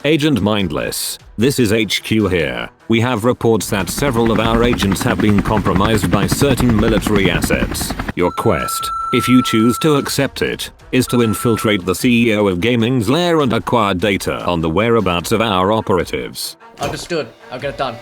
Agent Mindless, this is HQ here. We have reports that several of our agents have been compromised by certain military assets. Your quest, if you choose to accept it, is to infiltrate the CEO of Gaming's lair and acquire data on the whereabouts of our operatives. Understood. I'll get it done.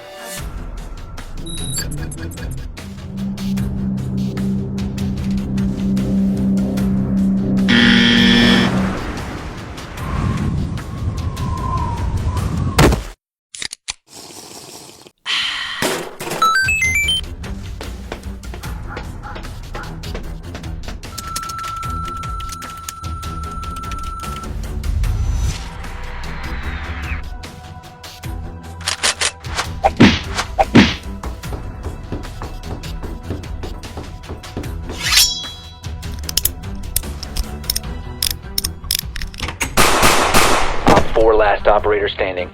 Last operator standing.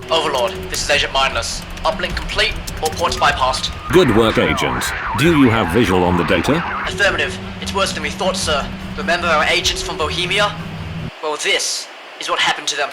Overlord, this is Agent Mindless. Uplink complete, all ports bypassed. Good work, Agent. Do you have visual on the data? Affirmative. It's worse than we thought, sir. Remember our agents from Bohemia? Well, this is what happened to them.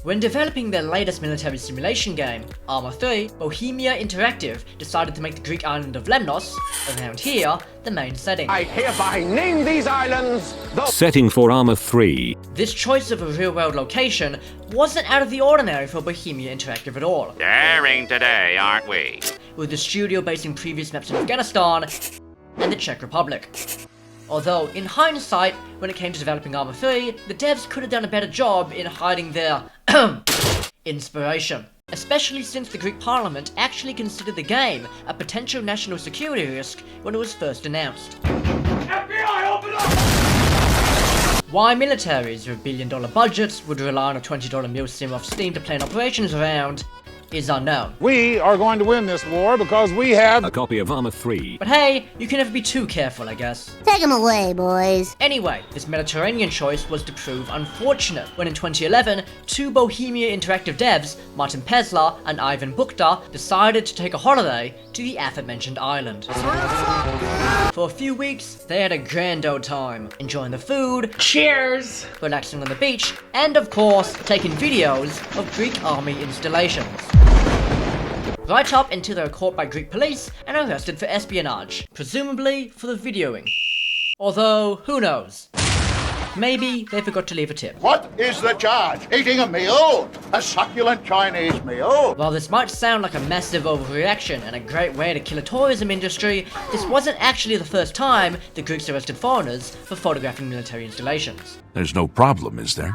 When developing their latest military simulation game, Arma 3, Bohemia Interactive decided to make the Greek island of Lemnos, around here, the main setting. I hereby name these islands the Setting for Arma 3. This choice of a real-world location wasn't out of the ordinary for Bohemia Interactive at all. Daring today, aren't we? With the studio based in previous maps in Afghanistan and the Czech Republic. Although, in hindsight, when it came to developing Arma 3, the devs could have done a better job in hiding their inspiration. Especially since the Greek parliament actually considered the game a potential national security risk when it was first announced. FBI, open up! Why militaries with billion-dollar budgets would rely on a $20 meal sim off Steam to plan operations around is unknown. We are going to win this war because we have A copy of Arma 3. But hey, you can never be too careful, I guess. Take him away, boys. Anyway, this Mediterranean choice was to prove unfortunate when in 2011, two Bohemia Interactive devs, Martin Pesler and Ivan Bukta, decided to take a holiday to the aforementioned island. For a few weeks, they had a grand old time, enjoying the food, cheers. relaxing on the beach, and of course, taking videos of Greek army installations. Right up until they were caught by Greek police and arrested for espionage, presumably for the videoing. Although, who knows? Maybe they forgot to leave a tip. What is the charge? Eating a meal? A succulent Chinese meal? While this might sound like a massive overreaction and a great way to kill a tourism industry, this wasn't actually the first time the Greeks arrested foreigners for photographing military installations. There's no problem, is there?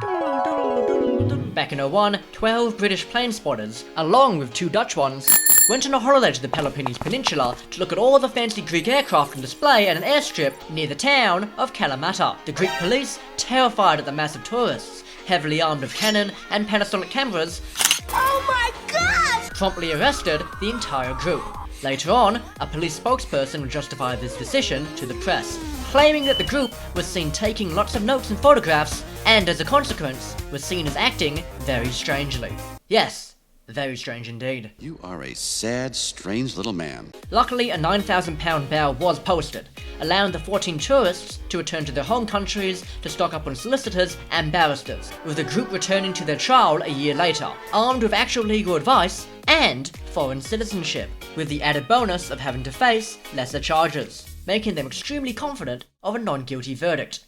Back in 2001, 12 British plane spotters, along with 2 Dutch ones, went on a holiday to the Peloponnese Peninsula to look at all the fancy Greek aircraft on display at an airstrip near the town of Kalamata. The Greek police, terrified at the mass of tourists, heavily armed with Canon and Panasonic cameras, Oh my gosh! promptly arrested the entire group. Later on, a police spokesperson would justify this decision to the press, claiming that the group was seen taking lots of notes and photographs, and as a consequence, was seen as acting very strangely. Yes, very strange indeed. You are a sad, strange little man. Luckily, a £9,000 bail was posted, allowing the 14 tourists to return to their home countries to stock up on solicitors and barristers, with the group returning to their trial a year later, armed with actual legal advice and foreign citizenship, with the added bonus of having to face lesser charges, making them extremely confident of a non-guilty verdict.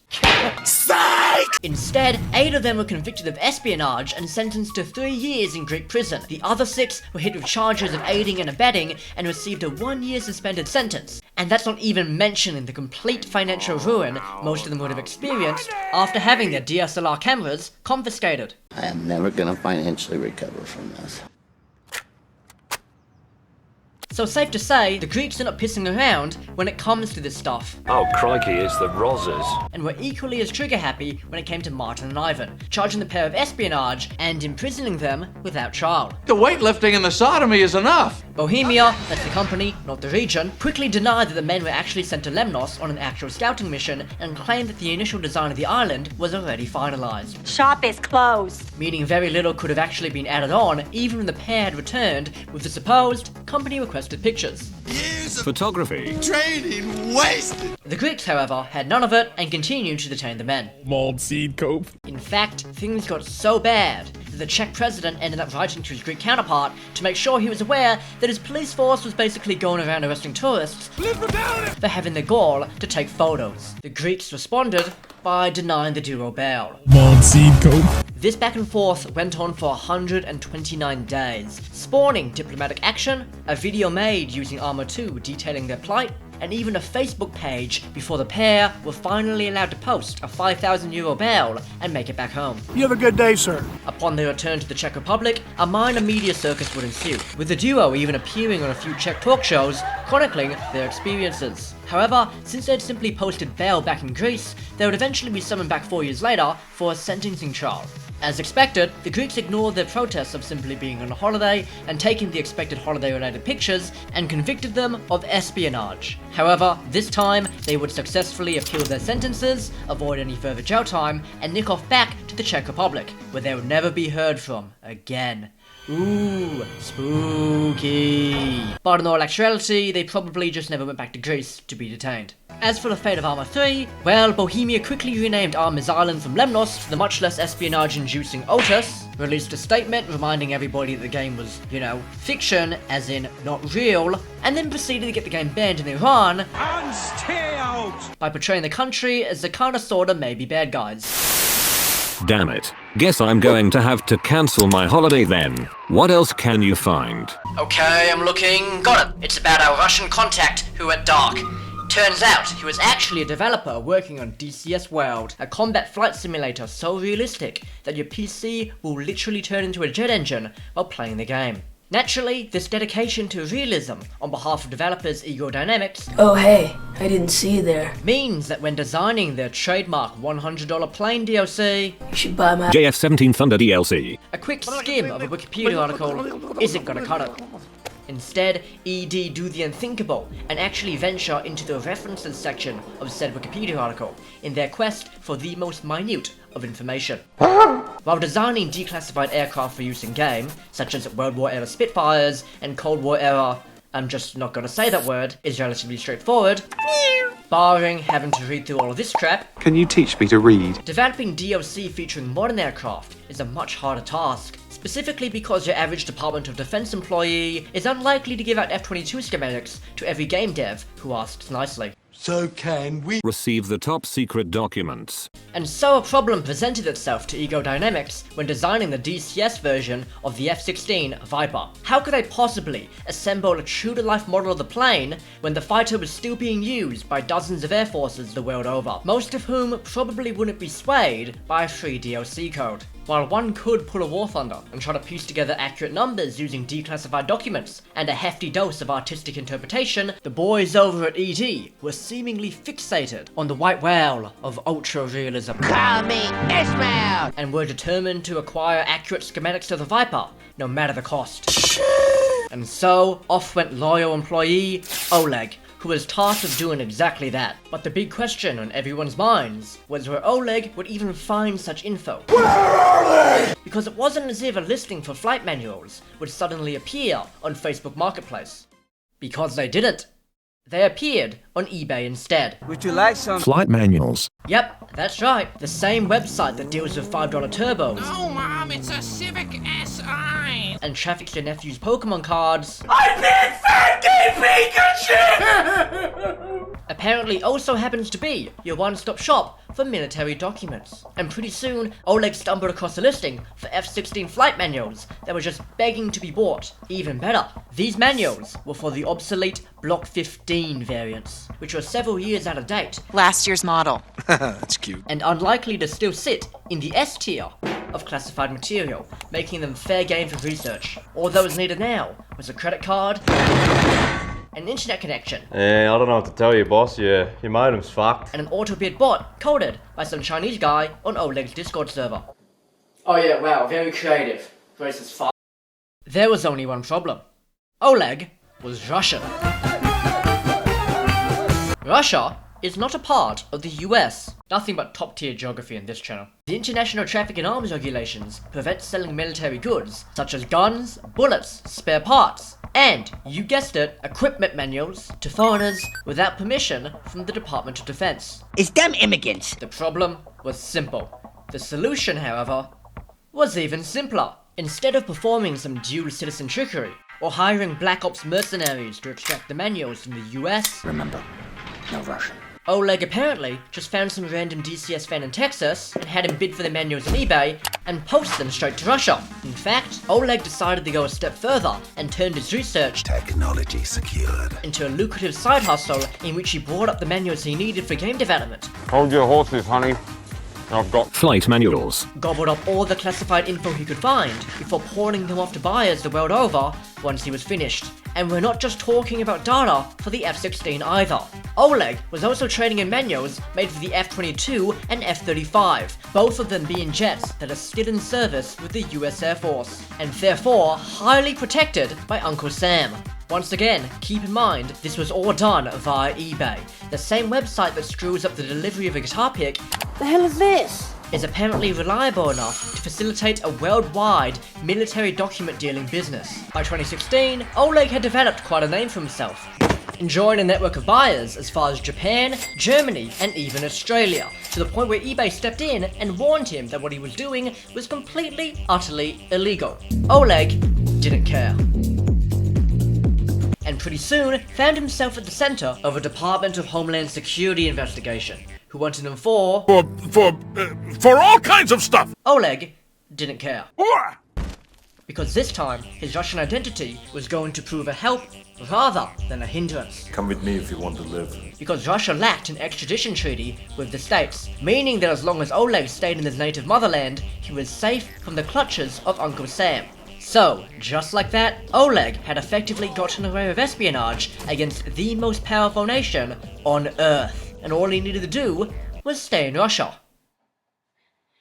Psych! Instead, 8 of them were convicted of espionage and sentenced to 3 years in Greek prison. The other 6 were hit with charges of aiding and abetting and received a 1-year suspended sentence. And that's not even mentioning the complete financial ruin most of them would have experienced after having their DSLR cameras confiscated. I am never gonna financially recover from this. So safe to say, the Greeks are not pissing around when it comes to this stuff. Oh crikey, it's the Rozzers. And were equally as trigger happy when it came to Martin and Ivan, charging the pair of espionage and imprisoning them without trial. The weightlifting and the sodomy is enough. Bohemia, that's the company, not the region, quickly denied that the men were actually sent to Lemnos on an actual scouting mission and claimed that the initial design of the island was already finalized. Shop is closed. Meaning very little could have actually been added on even when the pair had returned with the supposed company-requested pictures. Years of Photography. training wasted. The Greeks, however, had none of it and continued to detain the men. Mauled seed cope. In fact, things got so bad that the Czech president ended up writing to his Greek counterpart to make sure he was aware that his police force was basically going around arresting tourists for having the gall to take photos. The Greeks responded by denying the duo bail. Mauled seed cope. This back and forth went on for 129 days, spawning diplomatic action, a video made using Arma 2 detailing their plight, and even a Facebook page before the pair were finally allowed to post a €5,000 bail and make it back home. You have a good day, sir. Upon their return to the Czech Republic, a minor media circus would ensue, with the duo even appearing on a few Czech talk shows chronicling their experiences. However, since they'd simply posted bail back in Greece, they would eventually be summoned back 4 years later for a sentencing trial. As expected, the Greeks ignored their protests of simply being on a holiday and taking the expected holiday-related pictures and convicted them of espionage. However, this time, they would successfully appeal their sentences, avoid any further jail time, and nick off back to the Czech Republic, where they would never be heard from again. Ooh, spooky. But in all actuality, they probably just never went back to Greece to be detained. As for the fate of Arma 3, well, Bohemia quickly renamed Arma's island from Lemnos to the much less espionage-inducing Otus, released a statement reminding everybody that the game was, fiction, as in not real, and then proceeded to get the game banned in Iran And stay out. by portraying the country as the kinda sorta maybe bad guys. Damn it. Guess I'm going to have to cancel my holiday then. What else can you find? Okay, I'm looking. Got it. It's about our Russian contact who went dark. Turns out he was actually a developer working on DCS World, a combat flight simulator so realistic that your PC will literally turn into a jet engine while playing the game. Naturally, this dedication to realism on behalf of developers Ego Dynamics Oh hey, I didn't see you there. means that when designing their trademark $100 plane DLC, You should buy my JF-17 Thunder DLC. a quick skim of a Wikipedia article isn't gonna cut it. Instead, ED do the unthinkable and actually venture into the references section of said Wikipedia article in their quest for the most minute of information. While designing declassified aircraft for use in game, such as World War era Spitfires and Cold War era, I'm just not gonna say that word, is relatively straightforward, barring having to read through all of this crap, Can you teach me to read? developing DLC featuring modern aircraft is a much harder task, specifically because your average Department of Defense employee is unlikely to give out F-22 schematics to every game dev who asks nicely. So can we? Receive the top secret documents. And so a problem presented itself to Ego Dynamics when designing the DCS version of the F-16 Viper. How could they possibly assemble a true-to-life model of the plane when the fighter was still being used by dozens of air forces the world over, most of whom probably wouldn't be swayed by a free DLC code? While one could pull a War Thunder and try to piece together accurate numbers using declassified documents and a hefty dose of artistic interpretation, the boys over at ED were seemingly fixated on the white whale of ultra-realism. Call me Ishmael. And were determined to acquire accurate schematics of the Viper, no matter the cost. And so, off went loyal employee Oleg, who was tasked with doing exactly that. But the big question on everyone's minds was where Oleg would even find such info. Where are they? Because it wasn't as if a listing for flight manuals would suddenly appear on Facebook Marketplace. Because they didn't. They appeared on eBay instead. Would you like some Flight manuals. Yep, that's right. The same website that deals with $5 turbos. No, Mom, it's a Civic SI. And traffics your nephew's Pokemon cards. Apparently also happens to be your one-stop shop for military documents. And pretty soon, Oleg stumbled across a listing for F-16 flight manuals that were just begging to be bought. Even better, these manuals were for the obsolete Block 15 variants, which were several years out of date. Last year's model. That's cute. And unlikely to still sit in the S tier of classified material, making them fair game for research. All that was needed now was a credit card, an internet connection, I don't know what to tell you, boss. Your modem's fucked. and an auto-bid bot coded by some Chinese guy on Oleg's Discord server. Oh yeah, wow, very creative. Racist fuck. There was only one problem. Oleg was Russian. Russia is not a part of the US. Nothing but top-tier geography in this channel. The International Traffic in Arms Regulations prevent selling military goods, such as guns, bullets, spare parts, and, you guessed it, equipment manuals, to foreigners without permission from the Department of Defense. It's them immigrants. The problem was simple. The solution, however, was even simpler. Instead of performing some dual citizen trickery, or hiring Black Ops mercenaries to extract the manuals from the US, Remember, no Russian. Oleg apparently just found some random DCS fan in Texas and had him bid for the manuals on eBay and post them straight to Russia. In fact, Oleg decided to go a step further and turned his research Technology secured. into a lucrative side hustle in which he brought up the manuals he needed for game development. Hold your horses, honey. I've got flight manuals, Gobbled up all the classified info he could find before pawning them off to buyers the world over once he was finished. And we're not just talking about data for the F-16 either. Oleg was also trading in manuals made for the F-22 and F-35, both of them being jets that are still in service with the US Air Force, and therefore highly protected by Uncle Sam. Once again, keep in mind, this was all done via eBay. The same website that screws up the delivery of a guitar pick The hell is this? is apparently reliable enough to facilitate a worldwide military document dealing business. By 2016, Oleg had developed quite a name for himself, enjoying a network of buyers as far as Japan, Germany, and even Australia, to the point where eBay stepped in and warned him that what he was doing was completely, utterly illegal. Oleg didn't care. And pretty soon found himself at the center of a Department of Homeland Security investigation, who wanted him for all kinds of stuff. Oleg didn't care. Because this time, his Russian identity was going to prove a help rather than a hindrance. Come with me if you want to live. Because Russia lacked an extradition treaty with the States, meaning that as long as Oleg stayed in his native motherland, he was safe from the clutches of Uncle Sam. So, just like that, Oleg had effectively gotten away with espionage against the most powerful nation on Earth, and all he needed to do was stay in Russia.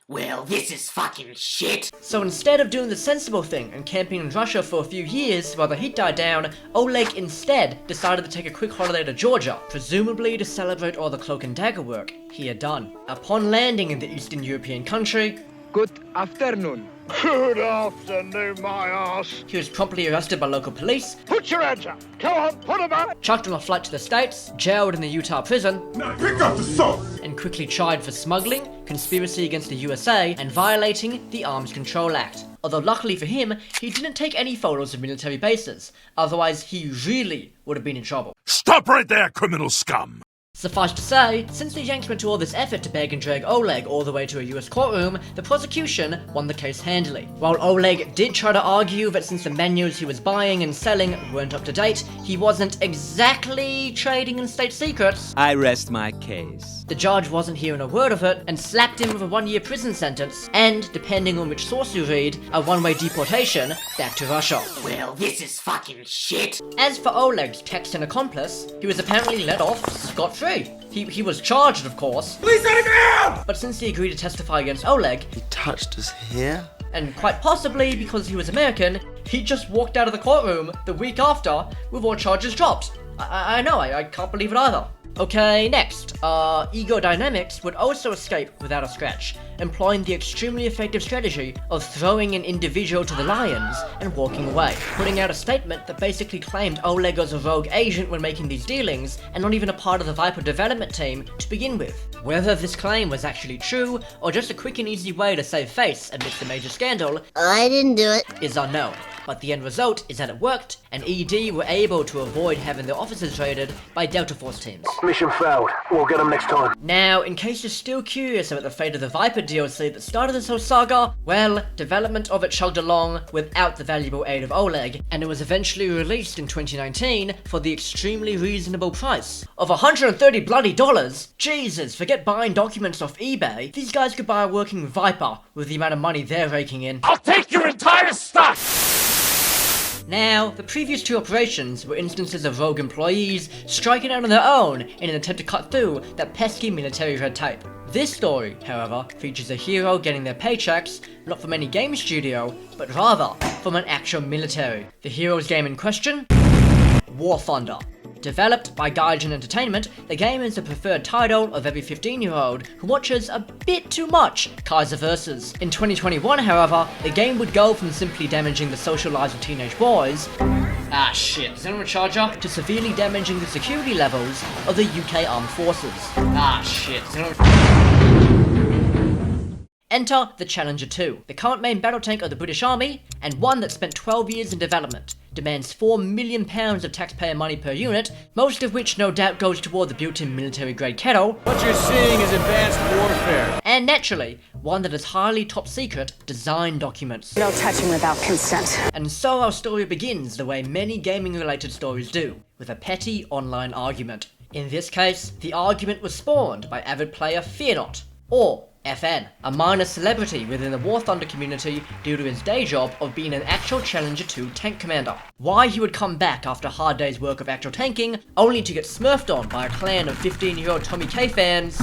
Well, this is fucking shit. So instead of doing the sensible thing and camping in Russia for a few years while the heat died down, Oleg instead decided to take a quick holiday to Georgia, presumably to celebrate all the cloak and dagger work he had done. Upon landing in the Eastern European country, Good afternoon. Good afternoon, my ass. he was promptly arrested by local police, Put your hands up. Come on, put them up. chucked on a flight to the States, jailed in the Utah prison, Now pick up the salt. and quickly tried for smuggling, conspiracy against the USA, and violating the Arms Control Act. Although luckily for him, he didn't take any photos of military bases, otherwise he really would have been in trouble. Stop right there, criminal scum. Suffice to say, since the Yanks went to all this effort to beg and drag Oleg all the way to a US courtroom, the prosecution won the case handily. While Oleg did try to argue that since the manuals he was buying and selling weren't up to date, he wasn't exactly trading in state secrets, I rest my case. the judge wasn't hearing a word of it and slapped him with a 1-year prison sentence and, depending on which source you read, a one-way deportation back to Russia. Well, this is fucking shit. As for Oleg's text and accomplice, he was apparently let off scot-free. He was charged, of course. Please let him out! But since he agreed to testify against Oleg, He touched us here? and quite possibly because he was American, he just walked out of the courtroom the week after with all charges dropped. I know, I can't believe it either. Okay, next. Ego Dynamics would also escape without a scratch, employing the extremely effective strategy of throwing an individual to the lions and walking away, putting out a statement that basically claimed Oleg was a rogue agent when making these dealings, and not even a part of the Viper development team to begin with. Whether this claim was actually true, or just a quick and easy way to save face amidst the major scandal, I didn't do it. is unknown. But the end result is that it worked, and ED were able to avoid having their offices raided by Delta Force teams. Mission failed. We'll get them next time. Now, in case you're still curious about the fate of the Viper DLC that started this whole saga, well, development of it chugged along without the valuable aid of Oleg, and it was eventually released in 2019 for the extremely reasonable price of $130 bloody dollars. Jesus, forget buying documents off eBay. These guys could buy a working Viper with the amount of money they're raking in. I'll take your entire stuff! Now, the previous two operations were instances of rogue employees striking out on their own in an attempt to cut through that pesky military red tape. This story, however, features a hero getting their paychecks not from any game studio, but rather from an actual military. The hero's game in question? War Thunder. Developed by Gaijin Entertainment, the game is the preferred title of every 15-year-old who watches a bit too much Kaiser Versus. In 2021, however, the game would go from simply damaging the social lives of teenage boys, ah shit, is anyone a charger? To severely damaging the security levels of the UK Armed Forces. Ah shit, is anyone... Enter the Challenger 2, the current main battle tank of the British Army, and one that spent 12 years in development, demands £4 million of taxpayer money per unit, most of which no doubt goes toward the built-in military-grade kettle. What you're seeing is advanced warfare. And naturally, one that is highly top-secret design documents. No touching without consent. And so our story begins the way many gaming-related stories do, with a petty online argument. In this case, the argument was spawned by avid player Fear Not, or FN, a minor celebrity within the War Thunder community due to his day job of being an actual Challenger 2 tank commander. Why he would come back after a hard day's work of actual tanking, only to get smurfed on by a clan of 15-year-old Tommy K fans,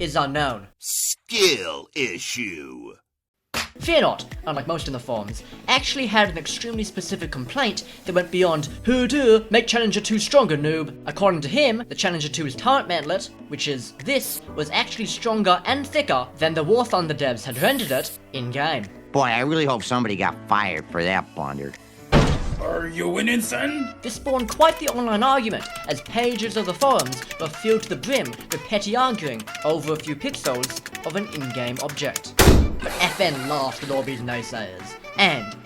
is unknown. Skill issue. Fear Not, unlike most in the forums, actually had an extremely specific complaint that went beyond "Who do? Make Challenger 2 stronger, noob." According to him, the Challenger 2's turret mantlet, which is this, was actually stronger and thicker than the War Thunder devs had rendered it in-game. Boy, I really hope somebody got fired for that blunder. Are you winning, son? This spawned quite the online argument, as pages of the forums were filled to the brim with petty arguing over a few pixels of an in-game object. But FN laughed at all these naysayers, and,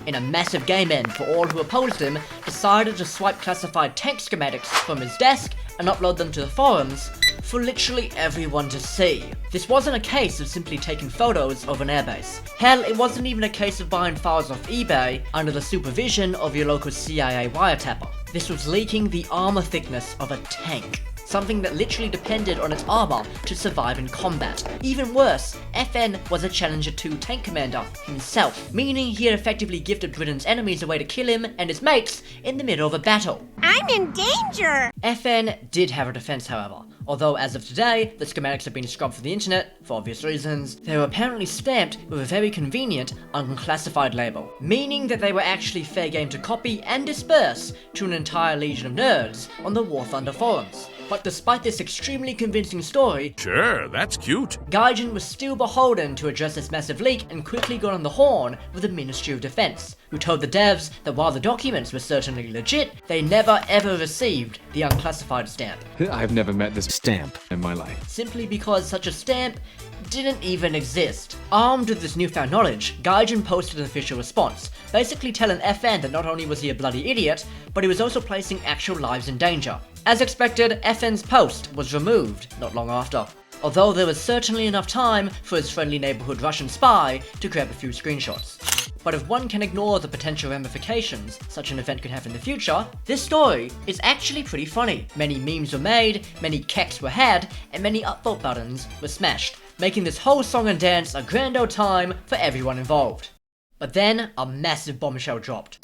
in a massive game end for all who opposed him, decided to swipe classified tank schematics from his desk and upload them to the forums for literally everyone to see. This wasn't a case of simply taking photos of an airbase. Hell, it wasn't even a case of buying files off eBay under the supervision of your local CIA wiretapper. This was leaking the armor thickness of a tank. Something that literally depended on its armor to survive in combat. Even worse, FN was a Challenger 2 tank commander himself, meaning he had effectively gifted Britain's enemies a way to kill him and his mates in the middle of a battle. I'm in danger! FN did have a defense, however. Although as of today, the schematics have been scrubbed from the internet, for obvious reasons, they were apparently stamped with a very convenient unclassified label, meaning that they were actually fair game to copy and disperse to an entire legion of nerds on the War Thunder forums. But despite this extremely convincing story, sure, that's cute, Gaijin was still beholden to address this massive leak and quickly got on the horn with the Ministry of Defense, who told the devs that while the documents were certainly legit, they never ever received the unclassified stamp. I've never met this stamp in my life. Simply because such a stamp didn't even exist. Armed with this newfound knowledge, Gaijin posted an official response, basically telling FN that not only was he a bloody idiot, but he was also placing actual lives in danger. As expected, FN's post was removed not long after, although there was certainly enough time for his friendly neighborhood Russian spy to grab a few screenshots. But if one can ignore the potential ramifications such an event could have in the future, this story is actually pretty funny. Many memes were made, many keks were had, and many upvote buttons were smashed, making this whole song and dance a grand old time for everyone involved. But then, a massive bombshell dropped.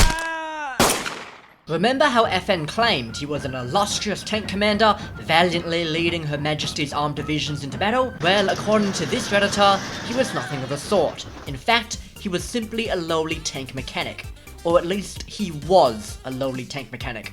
Remember how FN claimed he was an illustrious tank commander, valiantly leading Her Majesty's armed divisions into battle? Well, according to this Redditor, he was nothing of the sort. In fact, he was simply a lowly tank mechanic. Or at least, he was a lowly tank mechanic.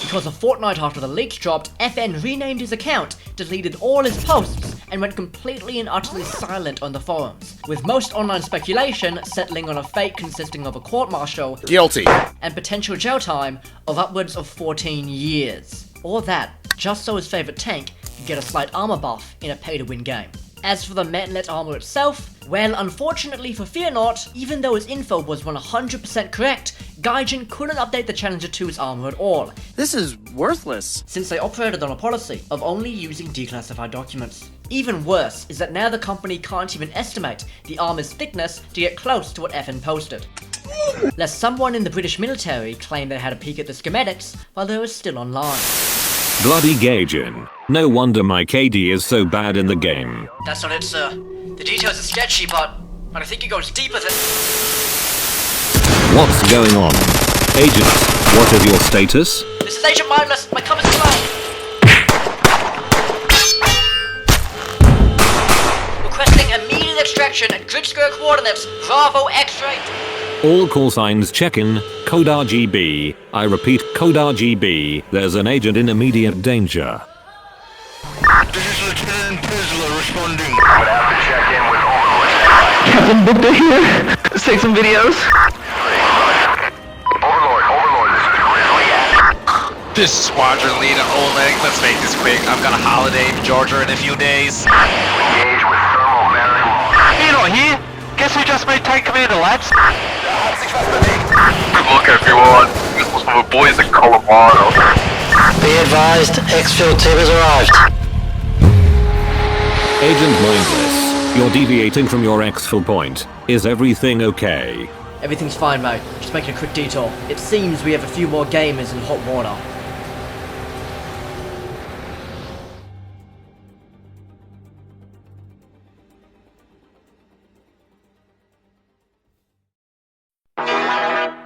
Because a fortnight after the leaks dropped, FN renamed his account, deleted all his posts, and went completely and utterly silent on the forums, with most online speculation settling on a fate consisting of a court-martial, guilty, and potential jail time of upwards of 14 years. Or that, just so his favourite tank could get a slight armor buff in a pay-to-win game. As for the mantlet armor itself, well, unfortunately for Fear Not, even though his info was 100% correct, Gaijin couldn't update the Challenger 2's armor at all. This is worthless, since they operated on a policy of only using declassified documents. Even worse is that now the company can't even estimate the armor's thickness to get close to what FN posted, lest someone in the British military claim they had a peek at the schematics while they were still online. Bloody Gaijin. No wonder my KD is so bad in the game. That's not it, sir. The details are sketchy, but I think it goes deeper than... What's going on? Agent, what is your status? This is Agent Mindless, my cover's blown! Requesting immediate extraction at grid square coordinates, Bravo X-ray... All call signs check in. Code RGB. I repeat, code RGB. There's an agent in immediate danger. This is Lieutenant Pizzler responding. I'm gonna have to check in with Overlord. Captain Victor here. Let's take some videos. Overlord, this is Grizzly. This is Squadron Leader Oleg. Let's make this quick. I've got a holiday in Georgia in a few days. Engage with thermal barrier. You're not here? Guess who just made Tank Commander, lads? Good luck, everyone. This was from the boys in Colorado. Be advised, exfil team has arrived. Agent Mindless, you're deviating from your exfil point. Is everything okay? Everything's fine, mate. Just making a quick detour. It seems we have a few more gamers in hot water.